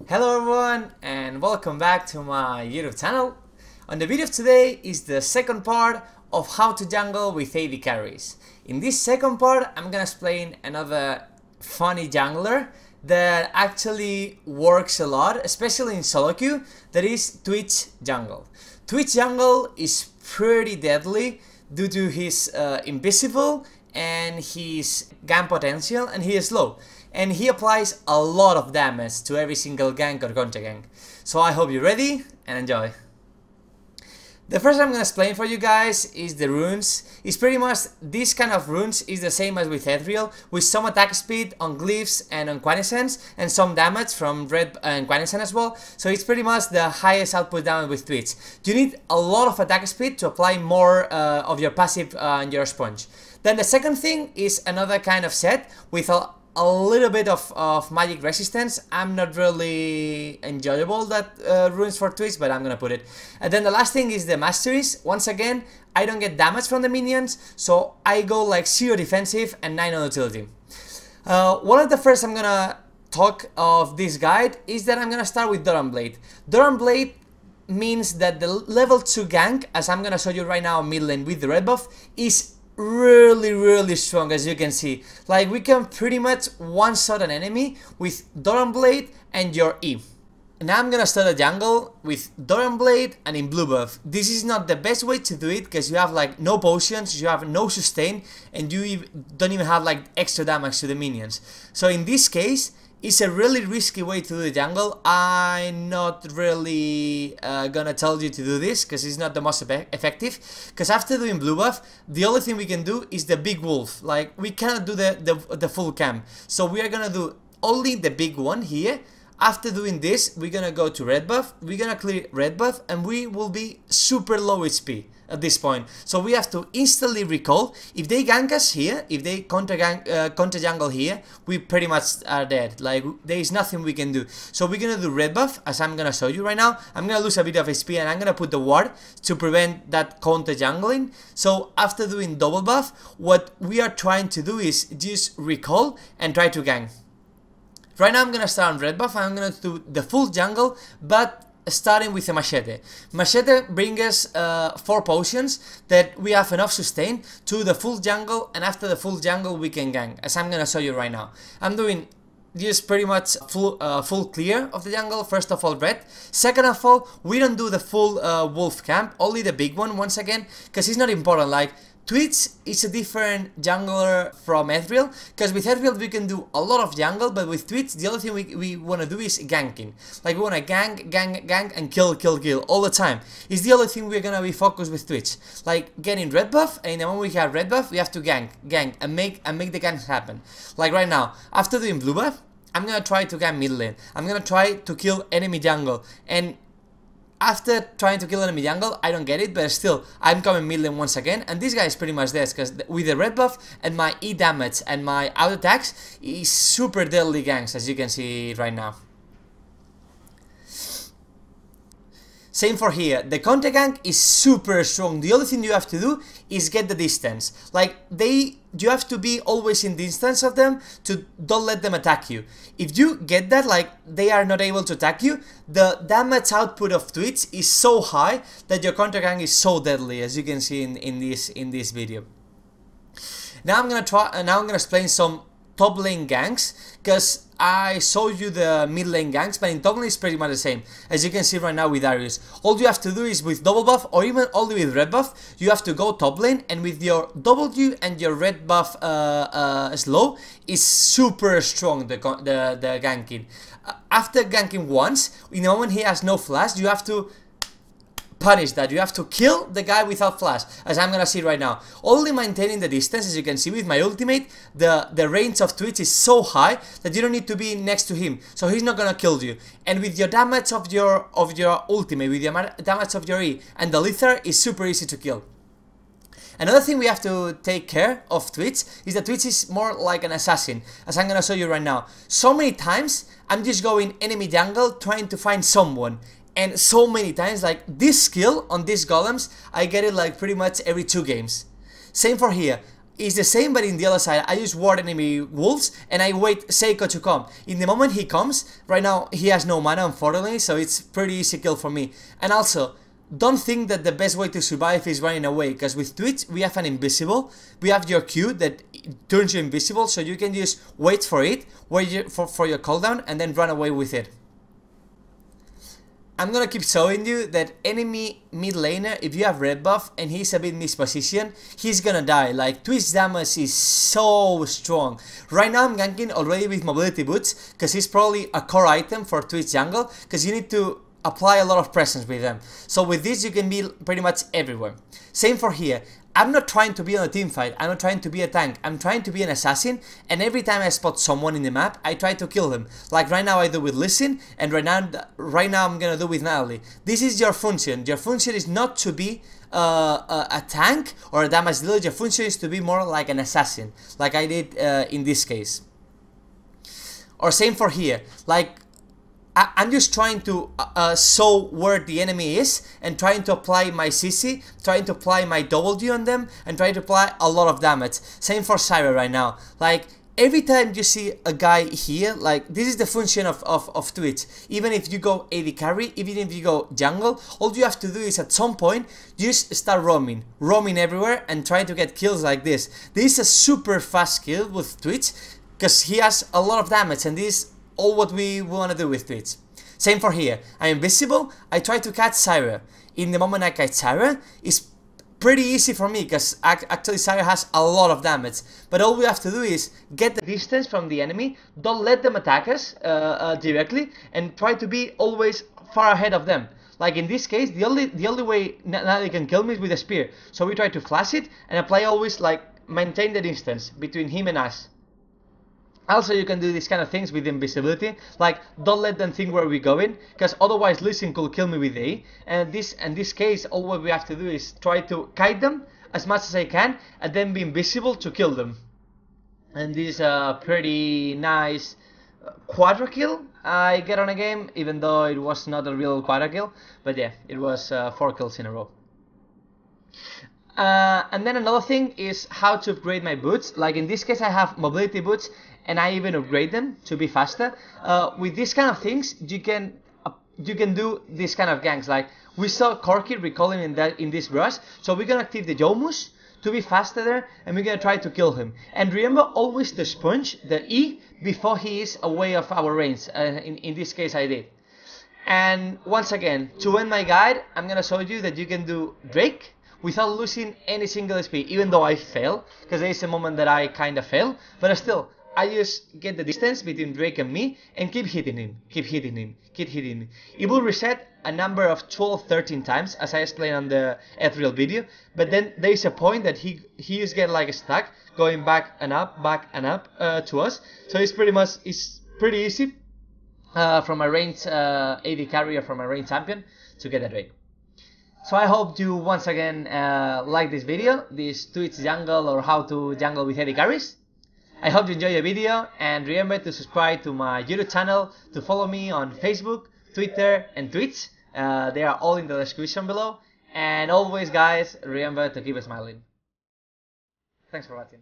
Hello everyone and welcome back to my YouTube channel. On the video of today is the second part of how to jungle with AD carries. In this second part I'm gonna explain another funny jungler that actually works a lot, especially in solo queue, that is Twitch jungle. Twitch jungle is pretty deadly due to his invisible and his gank potential, and he is low. And he applies a lot of damage to every single gank or counter gank. So I hope you're ready and enjoy. The first I'm gonna explain for you guys is the runes. It's pretty much this kind of runes is the same as with Ethereal, with some attack speed on glyphs and on Quintessence, and some damage from red and Quintessence as well. So it's pretty much the highest output damage with Twitch. You need a lot of attack speed to apply more of your passive on your sponge. Then the second thing is another kind of set with a little bit of magic resistance. I'm not really enjoyable that runes for Twitch, but I'm gonna put it. And then the last thing is the Masteries. Once again, I don't get damage from the minions, so I go like 0 defensive and 9 on utility. One of the first I'm gonna talk of this guide is that I'm gonna start with Doran Blade. Doran Blade means that the level 2 gank, as I'm gonna show you right now mid lane with the red buff, is really strong, as you can see. Like, we can pretty much one-shot an enemy with Doran Blade and your E. Now I'm gonna start a jungle with Doran Blade and in blue buff. This is not the best way to do it because you have like no potions, you have no sustain, and you don't even have like extra damage to the minions. So in this case, it's a really risky way to do the jungle. I'm not really gonna tell you to do this because it's not the most effective. Because after doing blue buff, the only thing we can do is the big wolf. Like, we cannot do the full camp. So we are gonna do only the big one here. After doing this, we're gonna go to red buff, we're gonna clear red buff, and we will be super low HP at this point. So we have to instantly recall. If they gank us here, if they counter jungle here, we pretty much are dead. Like, there is nothing we can do. So we're gonna do red buff, as I'm gonna show you right now. I'm gonna lose a bit of HP and I'm gonna put the ward to prevent that counter jungling. So after doing double buff, what we are trying to do is just recall and try to gank. Right now I'm gonna start on red buff and I'm gonna do the full jungle, but starting with a machete. Machete brings us 4 potions that we have enough sustain to the full jungle, and after the full jungle we can gank, as I'm gonna show you right now. I'm doing just pretty much full clear of the jungle. First of all red, second of all we don't do the full wolf camp, only the big one once again, because it's not important. Like, Twitch is a different jungler from Ethereal, because with Ethereal we can do a lot of jungle, but with Twitch the only thing we want to do is ganking. Like, we want to gank and kill all the time. It's the only thing we're gonna be focused with Twitch. Like, getting red buff, and the moment we have red buff we have to gank and make the ganks happen. Like right now, after doing blue buff, I'm gonna try to gank mid lane. I'm gonna try to kill enemy jungle, and after trying to kill enemy jungle, I don't get it, but still, I'm coming mid lane once again, and this guy is pretty much dead, because with the red buff and my E damage and my out attacks, he's super deadly ganks, as you can see right now. Same for here, the counter gank is super strong. The only thing you have to do is get the distance. Like, you have to be always in distance of them to don't let them attack you. If you get that, like, they are not able to attack you, the damage output of Twitch is so high that your counter gank is so deadly, as you can see in this video. Now I'm gonna explain some top lane ganks, because I showed you the mid lane ganks, but in top lane it's pretty much the same, as you can see right now with Darius. All you have to do is with double buff, or even only with red buff, you have to go top lane, and with your W and your red buff slow, is super strong, the ganking. After ganking once, in the moment he has no flash, you have to punish that. You have to kill the guy without flash, as I'm gonna see right now. Only maintaining the distance, as you can see with my ultimate, the range of Twitch is so high that you don't need to be next to him, so he's not gonna kill you. And with your damage of your ultimate, with your damage of your E and the Lither, is super easy to kill. Another thing we have to take care of Twitch is that Twitch is more like an assassin, as I'm gonna show you right now. So many times I'm just going enemy jungle trying to find someone, and so many times, like, this skill on these golems, I get it like pretty much every 2 games. Same for here. is the same, but in the other side. I use ward enemy wolves and I wait Seiko to come. In the moment he comes, right now he has no mana unfortunately, so it's pretty easy kill for me. And also, don't think that the best way to survive is running away, because with Twitch we have an invisible, we have your Q that turns you invisible, so you can just wait for it, wait for your cooldown and then run away with it. I'm gonna keep showing you that enemy mid laner, if you have red buff and he's a bit mispositioned, he's gonna die. Like, Twitch damage is so strong. Right now I'm ganking already with mobility boots, because he's probably a core item for Twitch jungle, because you need to apply a lot of presence with them. So with this you can be pretty much everywhere. Same for here. I'm not trying to be on a team fight, I'm not trying to be a tank, I'm trying to be an assassin, and every time I spot someone in the map, I try to kill them. Like right now I do with Listen, and right now I'm gonna do with Natalie. This is your function. Your function is not to be a tank or a damage dealer. Your function is to be more like an assassin, like I did in this case. Or same for here, like I'm just trying to show where the enemy is and trying to apply my CC, trying to apply my W on them and trying to apply a lot of damage. Same for Syra right now. Like, every time you see a guy here, like, this is the function of Twitch. Even if you go AD carry, even if you go jungle, all you have to do is at some point just start roaming everywhere and try to get kills like this. This is a super fast kill with Twitch because he has a lot of damage, and this is all what we want to do with Twitch. Same for here. I'm invisible, I try to catch Syra. In the moment I catch Syra, it's pretty easy for me because actually Syra has a lot of damage. But all we have to do is get the distance from the enemy, don't let them attack us directly, and try to be always far ahead of them. Like in this case, the only way Natalie can kill me is with a spear. So we try to flash it and apply always, like, maintain the distance between him and us. Also, you can do these kind of things with invisibility, like don't let them think where we're going, because otherwise Listen could kill me with A. And in this case, all what we have to do is try to kite them as much as I can, and then be invisible to kill them. And this is a pretty nice quadra kill I get on a game, even though it was not a real quadra kill. But yeah, it was 4 kills in a row. And then another thing is how to upgrade my boots. Like in this case, I have mobility boots, and I even upgrade them to be faster. With these kind of things, you can do this kind of ganks. Like we saw Corki recalling in this rush, so we're gonna active the Jomus to be faster there, and we're gonna try to kill him. And remember always the sponge, the E, before he is away of our range. In this case, I did. And once again, to end my guide, I'm gonna show you that you can do Drake without losing any single SP, even though I fail, because there is a moment that I kind of fail, but still, I just get the distance between Drake and me and keep hitting him, keep hitting him, keep hitting him. It will reset a number of 12-13 times, as I explained on the Ethereal video, but then there is a point that he just get like stuck, going back and up to us, so it's pretty easy from a range AD carrier, from a range champion, to get a Drake. So I hope you once again like this video, this Twitch jungle or how to jungle with AD carries. I hope you enjoy the video, and remember to subscribe to my YouTube channel, to follow me on Facebook, Twitter and Twitch. They are all in the description below. And always guys, remember to keep smiling. Thanks for watching.